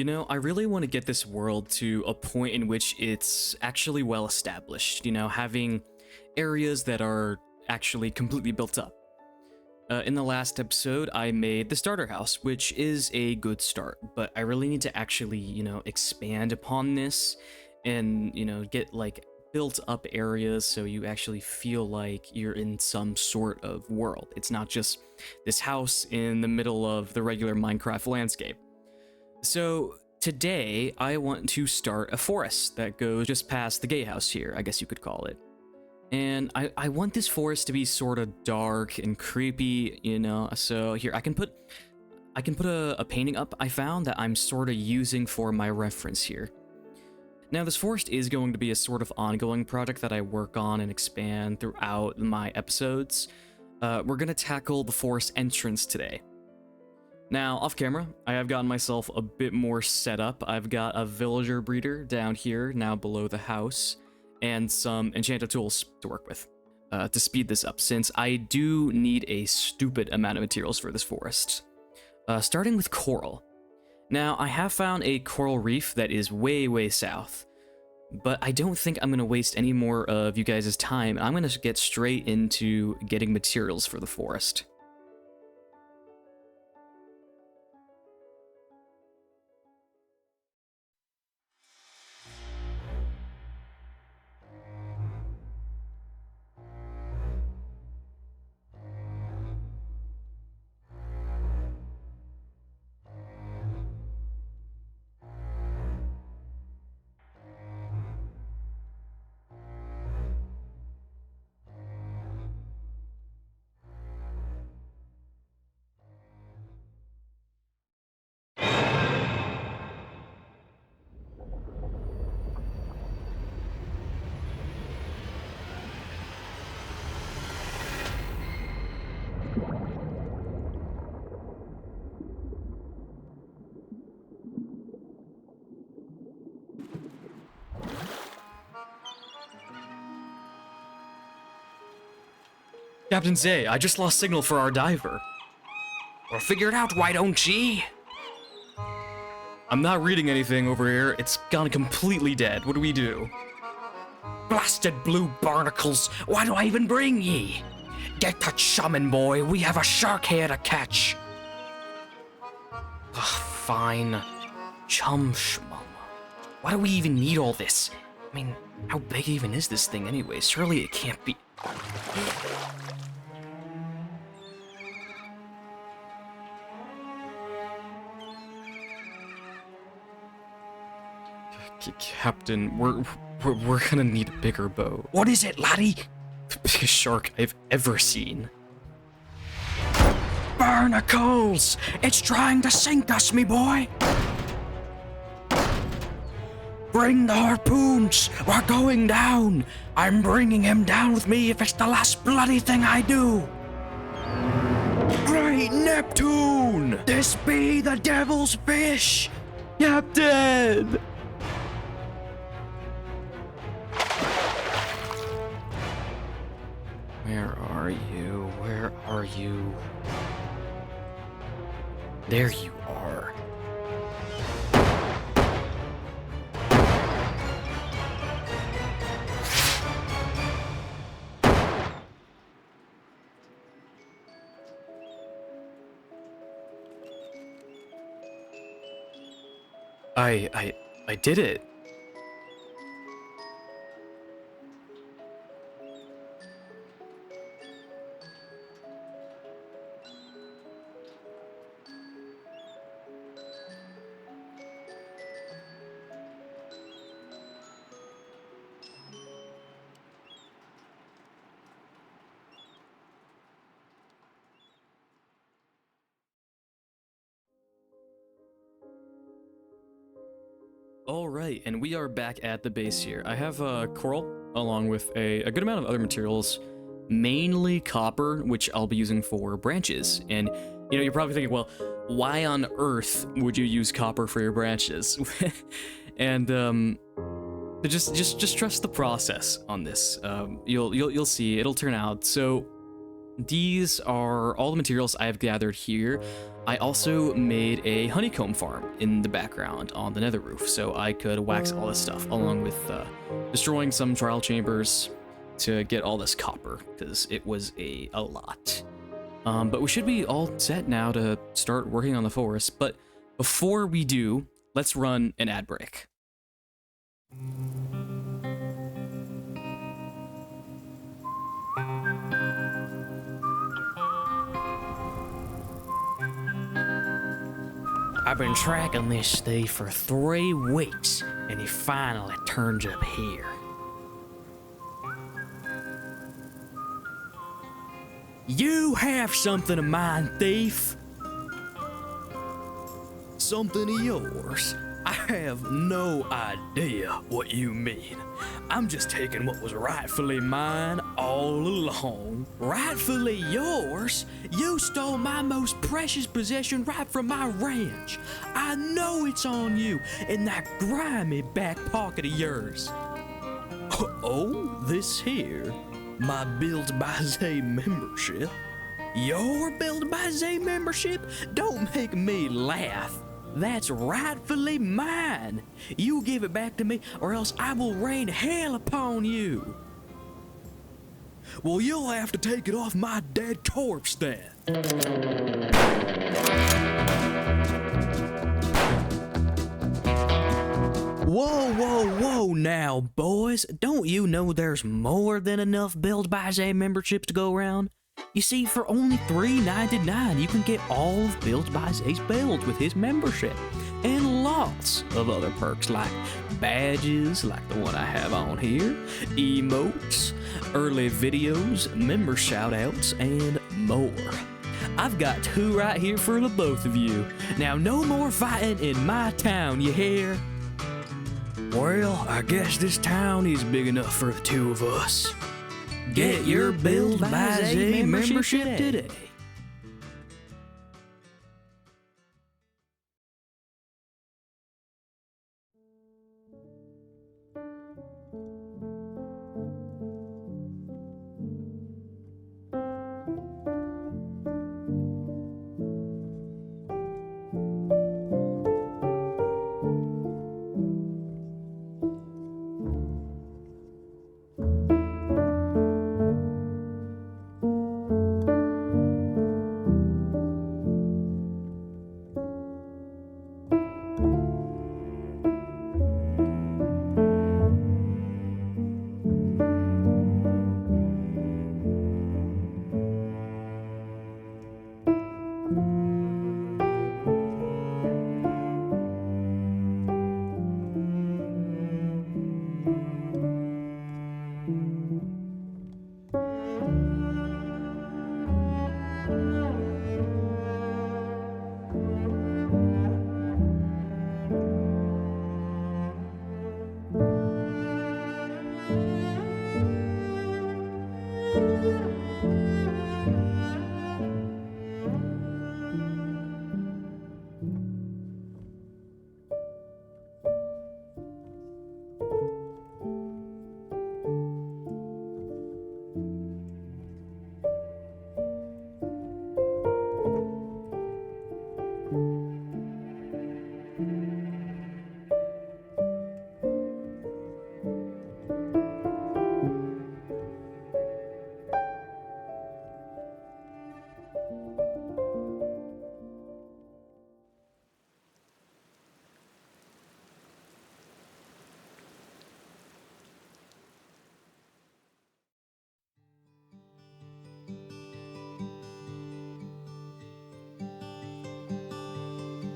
I really want to get this world to a point in which it's actually well established, having areas that are actually completely built up. In the last episode, I made the starter house, which is a good start, but I really need to actually, expand upon this and, get like built up areas so you actually feel like you're in some sort of world. It's not just this house in the middle of the regular Minecraft landscape. So today, I want to start a forest that goes just past the gatehouse here, I guess you could call it. And I want this forest to be sort of dark and creepy, so here I can put a painting up I found that I'm sort of using for my reference here. Now this forest is going to be a sort of ongoing project that I work on and expand throughout my episodes. We're going to tackle the forest entrance today. Now, off camera, I have gotten myself a bit more set up. I've got a villager breeder down here, now below the house, and some enchanted tools to work with to speed this up, since I do need a stupid amount of materials for this forest. Starting with coral. Now, I have found a coral reef that is way, way south, but I don't think I'm going to waste any more of you guys' time. I'm going to get straight into getting materials for the forest. Captain Zay, I just lost signal for our diver. Well, figure it out, why don't ye? I'm not reading anything over here. It's gone completely dead. What do we do? Blasted blue barnacles, why do I even bring ye? Get to chumming, boy, we have a shark here to catch. Ugh, fine. Chum schmum. Why do we even need all this? I mean, how big even is this thing anyway? Surely it can't be... Captain, we're gonna need a bigger boat. What is it, laddie? The biggest shark I've ever seen. Barnacles! It's trying to sink us, me boy! Bring the harpoons! We're going down! I'm bringing him down with me if it's the last bloody thing I do! Great Neptune! This be the devil's fish! Captain! Where are you? Where are you? There you are. I did it. Alright, and we are back at the base here. I have coral, along with a good amount of other materials, mainly copper, which I'll be using for branches. And, you're probably thinking, well, why on earth would you use copper for your branches? And, just trust the process on this. You'll see, it'll turn out. So, these are all the materials I have gathered here. I also made a honeycomb farm in the background on the nether roof, so I could wax all this stuff, along with destroying some trial chambers to get all this copper, because it was a lot. But we should be all set now to start working on the forest, but before we do, let's run an ad break. I've been tracking this thief for 3 weeks, and he finally turns up here. You have something of mine, thief. Something of yours? I have no idea what you mean. I'm just taking what was rightfully mine all along. Rightfully yours? You stole my most precious possession right from my ranch. I know it's on you in that grimy back pocket of yours. Oh, this here? My Build by Zay membership? Your Build by Zay membership? Don't make me laugh. That's rightfully mine. You give it back to me, or else I will rain hell upon you. Well, you'll have to take it off my dead corpse then. Whoa, whoa, whoa now, boys. Don't you know there's more than enough Build by Zay memberships to go around? You see, for only $3.99, you can get all of Build by Zay's builds with his membership, and lots of other perks like badges, like the one I have on here, emotes, early videos, member shoutouts, and more. I've got 2 right here for the both of you. Now, no more fighting in my town, you hear? Well, I guess this town is big enough for the 2 of us. Get your Build by Zay membership today.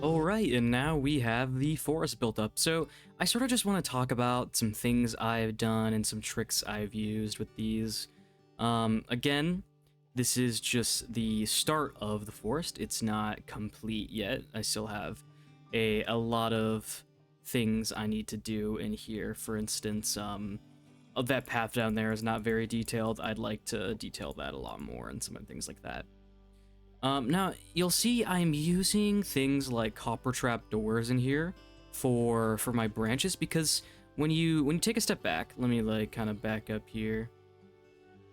Alright, and now we have the forest built up. So I sort of just want to talk about some things I've done and some tricks I've used with these. Again, this is just the start of the forest. It's not complete yet. I still have a lot of things I need to do in here. For instance, that path down there is not very detailed. I'd like to detail that a lot more and some other things like that. Now, you'll see I'm using things like copper trap doors in here for my branches, because when you take a step back, let me like kind of back up here,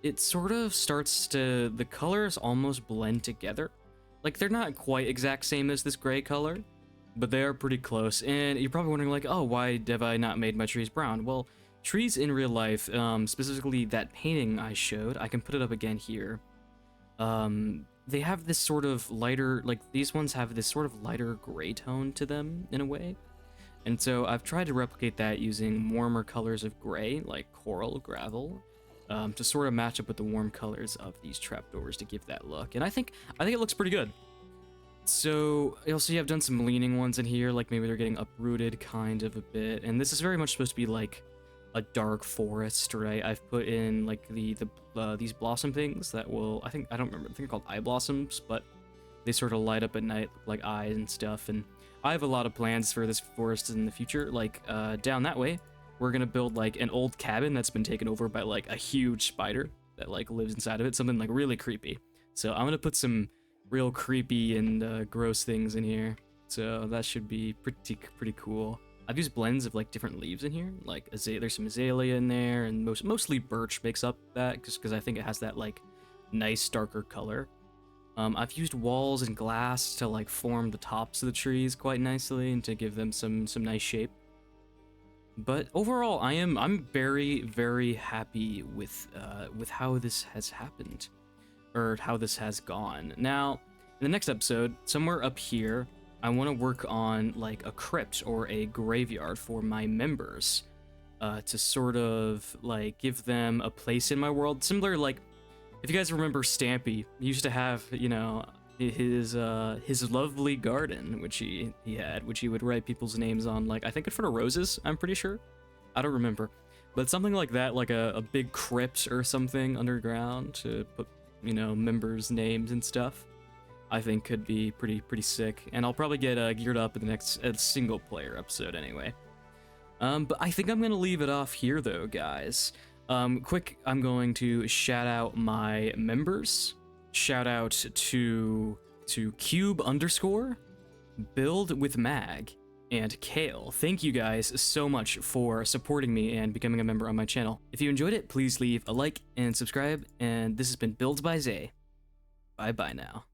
it sort of starts to, the colors almost blend together. Like, they're not quite exact same as this gray color, but they are pretty close. And you're probably wondering, like, oh, why have I not made my trees brown? Well, trees in real life, specifically that painting I showed, I can put it up again here. They have this sort of lighter, like, these ones have this sort of lighter gray tone to them, in a way. And so I've tried to replicate that using warmer colors of gray, like coral, gravel, to sort of match up with the warm colors of these trapdoors to give that look. And I think it looks pretty good. So you'll see I've done some leaning ones in here, like maybe they're getting uprooted kind of a bit. And this is very much supposed to be like a dark forest, right? I've put in like these blossom things that will, I don't remember, I think they're called eye blossoms, but they sort of light up at night like eyes and stuff. And I have a lot of plans for this forest in the future. Like down that way, we're gonna build like an old cabin that's been taken over by like a huge spider that like lives inside of it, something like really creepy. So I'm gonna put some real creepy and gross things in here. So that should be pretty cool. I've used blends of like different leaves in here, like there's some azalea in there, and mostly birch makes up that, just because I think it has that like nice darker color. I've used walls and glass to like form the tops of the trees quite nicely and to give them some nice shape. But overall, I'm very happy with how this has happened, or how this has gone. Now, in the next episode, somewhere up here, I want to work on like a crypt or a graveyard for my members, to sort of like give them a place in my world, similar like. If you guys remember Stampy, he used to have, you know, his lovely garden, which he had, which he would write people's names on, like, I think in front of roses, I'm pretty sure. I don't remember. But something like that, like a big crypt or something underground to put, you know, members' names and stuff, I think could be pretty sick. And I'll probably get geared up in the next single-player episode anyway. But I think I'm going to leave it off here, though, guys. Quick, I'm going to shout out my members. Shout out to Cube _ Build with Mag, and Kale. Thank you guys so much for supporting me and becoming a member on my channel. If you enjoyed it, please leave a like and subscribe, and this has been Build by Zay. Bye-bye now.